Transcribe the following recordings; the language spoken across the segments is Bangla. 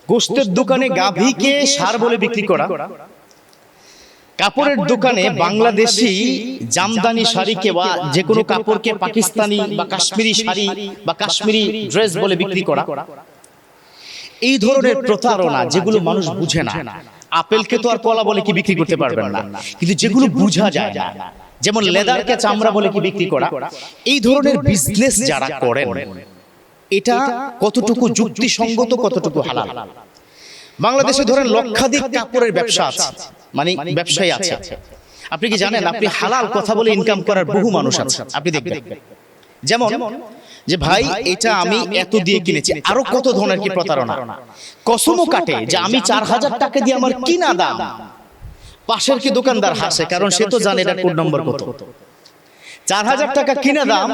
গোশতের দোকানে গাভীকে সার বলে বিক্রি করা, কাপড়ের দোকানে বাংলাদেশি জামদানি শাড়িকে বা যে কোনো কাপড়কে পাকিস্তানি বা কাশ্মীরি শাড়ি বা কাশ্মীরি ড্রেস বলে বিক্রি করা, এই ধরনের প্রতারণা যেগুলো মানুষ বুঝে না। আপেলকে তো আর কলা বলে কি বিক্রি করতে পারবেন না, কিন্তু যেগুলো বোঝা যায় না, যেমন লেদারকে চামড়া বলে কি বিক্রি করা, এই ধরনের বিজনেস যারা করেন এটা কতটুকু যুক্তিসঙ্গত, কতটুকু হালাল? বাংলাদেশে ধরেন লক্ষাধিক কাপড়ের ব্যবসা আছে, মানে ব্যবসায়ী আছে। আপনি কি জানেন আপনি হালাল কথা বলে ইনকাম করার বহু মানুষ আছে, আপনি দেখবেন। যেমন যে ভাই এটা আমি এত দিয়ে কিনেছি, আরো কত ধরনের কি প্রতারণা। কসমও কাটে যে আমি 4000 টাকা দিয়ে আমার কিনা দাম, পাশের কি দোকানদার হাসে, কারণ সে তো জানে এটা কোড নম্বর কত। 4000 টাকা কিনা দাম,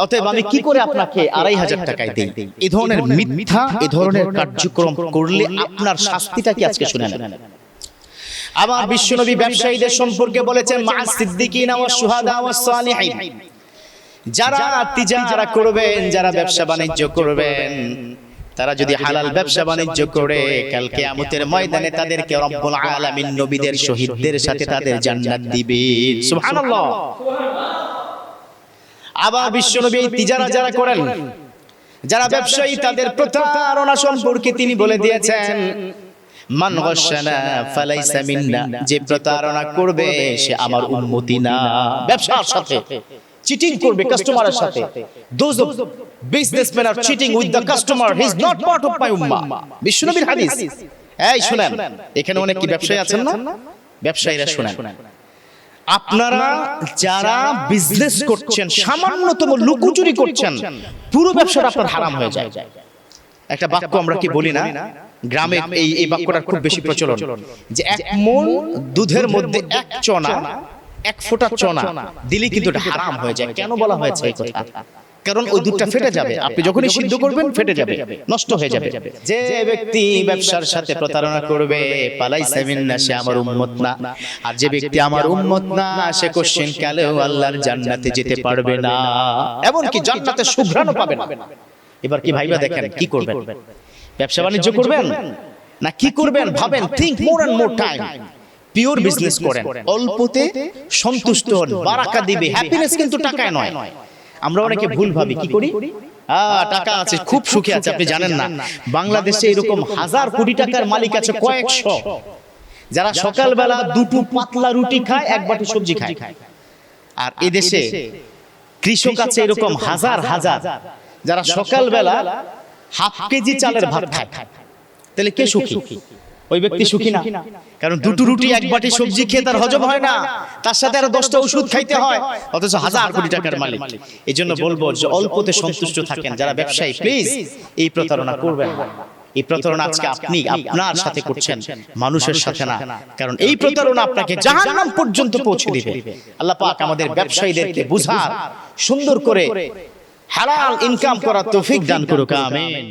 অতএব আমি কি করে আপনাকে 2500 টাকায় দেই। এই ধরনের মিথ্যা, এই ধরনের কার্যক্রম করলে আপনার শাস্তিটা কি আজকে শুনে নেন। আবার বিশ্বনবী ব্যবসায়ীদের সম্পর্কে বলেছেন মা'আস সিদ্দিকিনা ওয়াস শুহাদা ওয়াস সালিহিন, যারা তিজারা করবেন, যারা ব্যবসা বাণিজ্য করবেন, তারা যদি হালাল ব্যবসা বাণিজ্য করে কাল কিয়ামতের ময়দানে তাদেরকে রব্বুল আলামিন নবীদের শহীদদের সাথে তাদের জান্নাত দিবে। সুবহানাল্লাহ। আবার বিশ্বনবী এই তিজারা যারা করেন, যারা ব্যবসায়ী, তাদের প্রতারণা সম্পর্কে তিনি বলে দিয়েছেন মান গাশানা ফালাইসা মিন্না, যে প্রতারণা করবে সে আমার উম্মতি না। ব্যবসার সাথে চিটিং করবে কাস্টমারের সাথে, those of businessmen are cheating with the customer, he is not part of my ummah। বিশ্বনবীর হাদিস। এই শুনেন, এখানে অনেক কি ব্যবসায়ী আছেন না, ব্যবসায়ীরা শুনেন, আপনারা যারা বিজনেস করছেন, সামান্যতম লুকোচুরি করছেন, পুরো ব্যবসাটা আপনার হারাম হয়ে যায়। একটা বাক্য আমরা কি বলি না, গ্রামে এই বাক্যটার খুব বেশি প্রচলন, যে 1 মণ দুধের মধ্যে 1 চনা, 1 ফোঁটা চনা দিলে কিন্তু এটা হারাম হয়ে যায়। কেন বলা হয়েছে এই কথা? কারণ ওই দুধটা ফেটে যাবে, আপনি যখনই সিদ্ধ করবেন ফেটে যাবে, নষ্ট হয়ে যাবে। যে ব্যক্তি ব্যবসার সাথে প্রতারণা করবে পালাইসা মিন্না, সে আমার উম্মত না। আর যে ব্যক্তি আমার উম্মত না, সে কোশ্চেন কালেও আল্লাহর জান্নাতে যেতে পারবে না, এমনকি জান্নাতে সুঘ্রাণও পাবে না। এবার কি ভাইবা দেখেন কি করবেন? ব্যবসা বাণিজ্য করবেন না কি করবেন ভাবেন, think more and more time. Pure business করেন, অল্পতে সন্তুষ্ট হন, বারাকা দিবে। হ্যাপিনেস কিন্তু টাকায় নয়। আমরা অনেকে ভুল ভাবি, কি করি, টাকা আছে খুব সুখে আছে। আপনি জানেন না বাংলাদেশে এরকম হাজার কোটি টাকার মালিক আছে কয়েকশো, যারা সকালবেলা 2টো পাতলা রুটি খায়, 1 বাটি সবজি খায়। আর এদেশে কৃষক আছে এরকম হাজার হাজার, যারা সকালবেলা ½ কেজি চালের ভাত খায়। তাহলে কে সুখী? ওই ব্যক্তি সুখী না, কারণ 2টো রুটি 1 বাটি সবজি খেয়ে তার হজম হয় না, তার সাথে আরো 10টা ওষুধ খাইতে হয়, অথচ হাজার কোটি টাকার মালিক। এই জন্য বলবো যে অল্পতে সন্তুষ্ট থাকেন। যারা ব্যবসায়ী প্লিজ এই প্রতারণা করবেন না। এই প্রতারণা আজকে আপনি আপনার সাথে করছেন, মানুষের সাথে না, কারণ এই প্রতারণা আপনাকে জাহান্নাম পর্যন্ত পৌঁছে দিবে। আল্লাহ পাক আমাদের ব্যবসায়ীদেরকে বুঝার, সুন্দর করে হালাল ইনকাম করার তৌফিক দান করুক, আমিন।